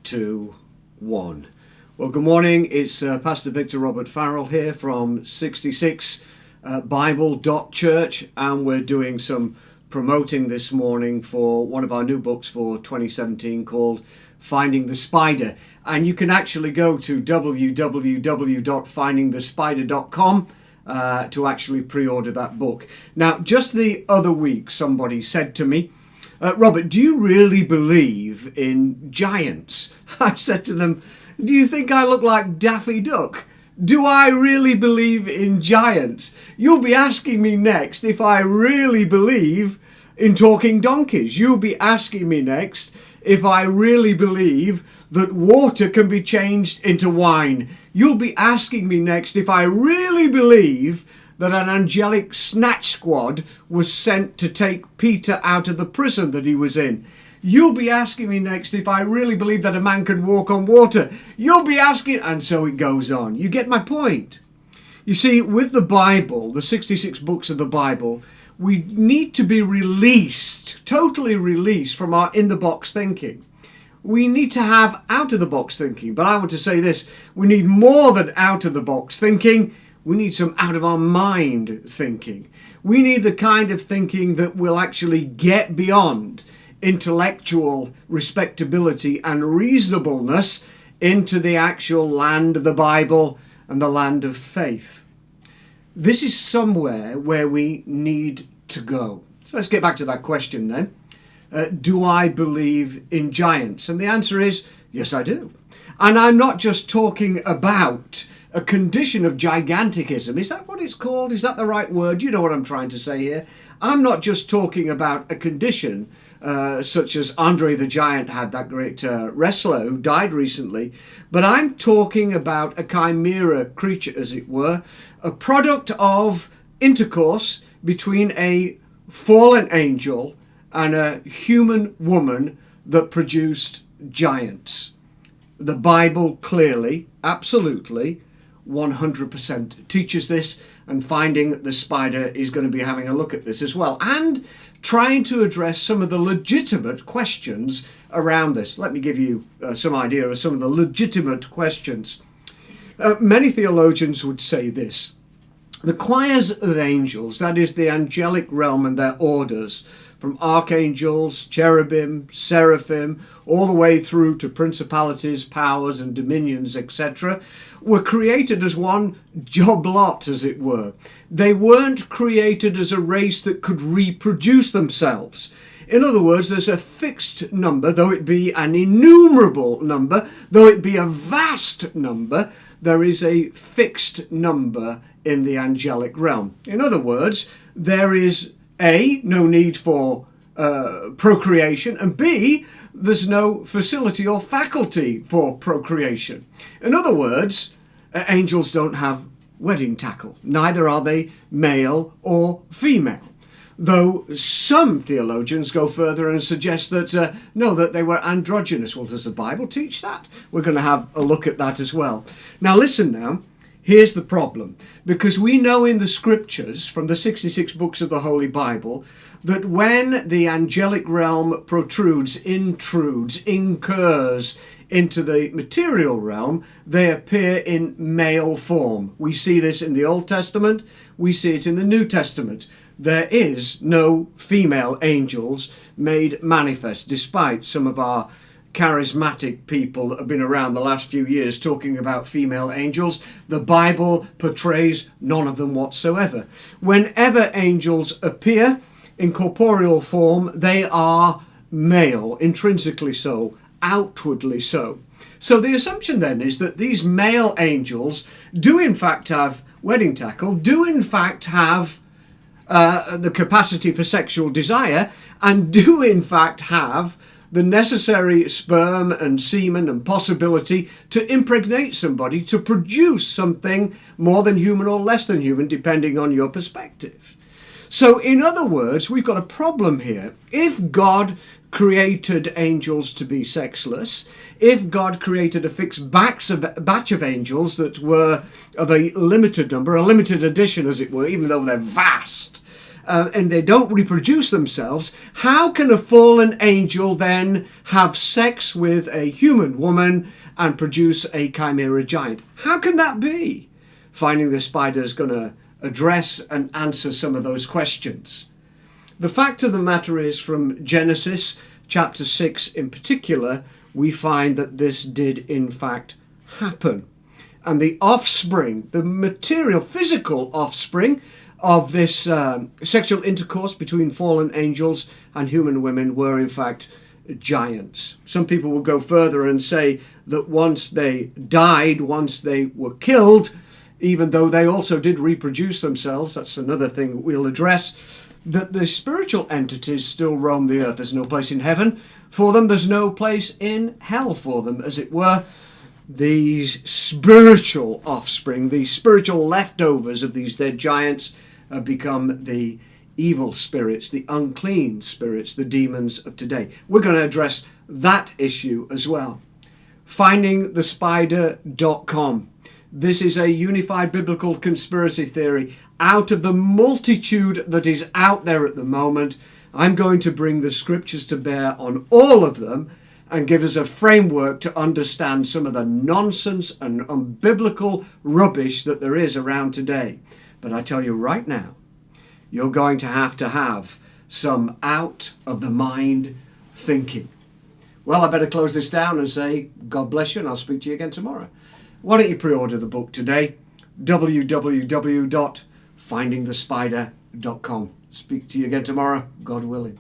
2, 1. Well, good morning. It's Pastor Victor Robert Farrell here from 66Bible.Church, and we're doing some promoting this morning for one of our new books for 2017 called Finding the Spider. And you can actually go to www.findingthespider.com to actually pre-order that book. Now, just the other week, somebody said to me, Robert, do you really believe in giants? I said to them, do you think I look like Daffy Duck? Do I really believe in giants? You'll be asking me next if I really believe in talking donkeys. You'll be asking me next if I really believe that water can be changed into wine. You'll be asking me next if I really believe that an angelic snatch squad was sent to take Peter out of the prison that he was in. You'll be asking me next if I really believe that a man can walk on water. You'll be asking, and so it goes on. You get my point? You see, with the Bible, the 66 books of the Bible, we need to be released, totally released from our in-the-box thinking. We need to have out-of-the-box thinking. But I want to say this, we need more than out-of-the-box thinking. We need some out-of-our-mind thinking. We need the kind of thinking that will actually get beyond intellectual respectability and reasonableness into the actual land of the Bible and the land of faith. This is somewhere where we need to go. So let's get back to that question then. Do I believe in giants? And the answer is, yes, I do. And I'm not just talking about a condition of giganticism. Is that what it's called? Is that the right word? You know what I'm trying to say here. I'm not just talking about a condition such as Andre the Giant had, that great wrestler who died recently, but I'm talking about a chimera creature, as it were, a product of intercourse between a fallen angel and a human woman that produced giants. The Bible clearly, absolutely, 100% teaches this, and Finding the Spider is going to be having a look at this as well and trying to address some of the legitimate questions around this. Let me give you some idea of some of the legitimate questions. Many theologians would say this: the choirs of angels, that is the angelic realm and their orders, from archangels, cherubim, seraphim, all the way through to principalities, powers and dominions, etc., were created as one job lot, as it were. They weren't created as a race that could reproduce themselves. In other words, there's a fixed number, though it be an innumerable number, though it be a vast number, there is a fixed number in the angelic realm. In other words, there is A, no need for procreation, and B, there's no facility or faculty for procreation. In other words, angels don't have wedding tackle. Neither are they male or female. Though some theologians go further and suggest that, no, that they were androgynous. Well, does the Bible teach that? We're going to have a look at that as well. Now, listen now. Here's the problem, because we know in the scriptures from the 66 books of the Holy Bible that when the angelic realm protrudes, intrudes, incurs into the material realm, they appear in male form. We see this in the Old Testament, we see it in the New Testament. There is no female angels made manifest, despite some of our charismatic people that have been around the last few years talking about female angels. The Bible portrays none of them whatsoever. Whenever angels appear in corporeal form, they are male, intrinsically so, outwardly so. So the assumption then is that these male angels do in fact have wedding tackle, do in fact have the capacity for sexual desire, and do in fact have the necessary sperm and semen and possibility to impregnate somebody, to produce something more than human or less than human, depending on your perspective. So in other words, we've got a problem here. If God created angels to be sexless, if God created a fixed batch of angels that were of a limited number, a limited edition as it were, even though they're vast, and they don't reproduce themselves, how can a fallen angel then have sex with a human woman and produce a chimera giant? How can that be? Finding the Spider is going to address and answer some of those questions. The fact of the matter is, from Genesis chapter 6 in particular, we find that this did in fact happen. And the offspring, the material, physical offspring of this sexual intercourse between fallen angels and human women were in fact giants. Some people will go further and say that once they died, once they were killed, even though they also did reproduce themselves, that's another thing we'll address, that the spiritual entities still roam the earth. There's no place in heaven for them. There's no place in hell for them, as it were. These spiritual offspring, these spiritual leftovers of these dead giants have become the evil spirits, the unclean spirits, the demons of today. We're going to address that issue as well. FindingTheSpider.com. This is a unified biblical conspiracy theory. Out of the multitude that is out there at the moment, I'm going to bring the scriptures to bear on all of them and give us a framework to understand some of the nonsense and unbiblical rubbish that there is around today. But I tell you right now, you're going to have some out of the mind thinking. Well, I better close this down and say God bless you, and I'll speak to you again tomorrow. Why don't you pre-order the book today? www.findingthespider.com. Speak to you again tomorrow, God willing.